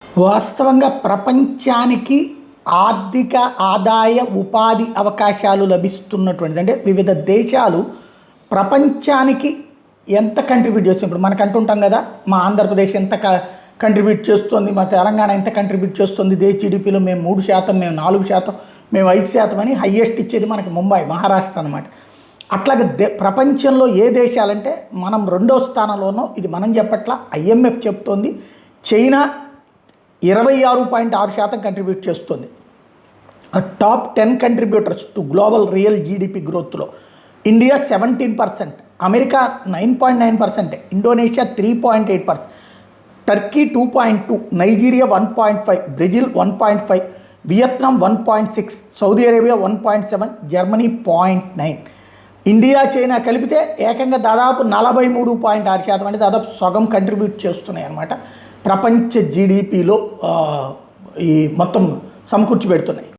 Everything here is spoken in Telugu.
వాస్తవంగా ప్రపంచానికి ఆర్థిక ఆదాయ ఉపాధి అవకాశాలు లభిస్తున్నటువంటిది అంటే వివిధ దేశాలు ప్రపంచానికి ఎంత కంట్రిబ్యూట్ చేస్తుంది. ఇప్పుడు మనకు అంటుంటాం కదా, మా ఆంధ్రప్రదేశ్ ఎంత కంట్రిబ్యూట్ చేస్తుంది, మా తెలంగాణ ఎంత కంట్రిబ్యూట్ చేస్తుంది, దేశ జీడిపిలో మేము 3%, మేము 4%, మేము 5% అని హయ్యెస్ట్ ఇచ్చేది మనకి ముంబై, మహారాష్ట్ర అనమాట. అట్లాగే ప్రపంచంలో ఏ దేశాలంటే మనం 2వ స్థానంలోనో, ఇది మనం చెప్పట్ల, IMF చెప్తోంది. చైనా 26.6% కంట్రిబ్యూట్ చేస్తుంది. Top 10 contributors to global real GDP గ్రోత్లో India 17%, America 9.9%, Indonesia 3.8%, Turkey 2.2%, Nigeria 1.5%, Brazil 1.5%, Vietnam 1.6%, Saudi Arabia 1.7%, Germany 0.9%. India China కలిపితే ఏకంగా దాదాపు 43.6%, అంటే దాదాపు సగం కంట్రిబ్యూట్ చేస్తున్నాయి అన్నమాట. ప్రపంచ జీడిపిలో ఈ మొత్తం సమకూర్చి పెడుతున్నాయి.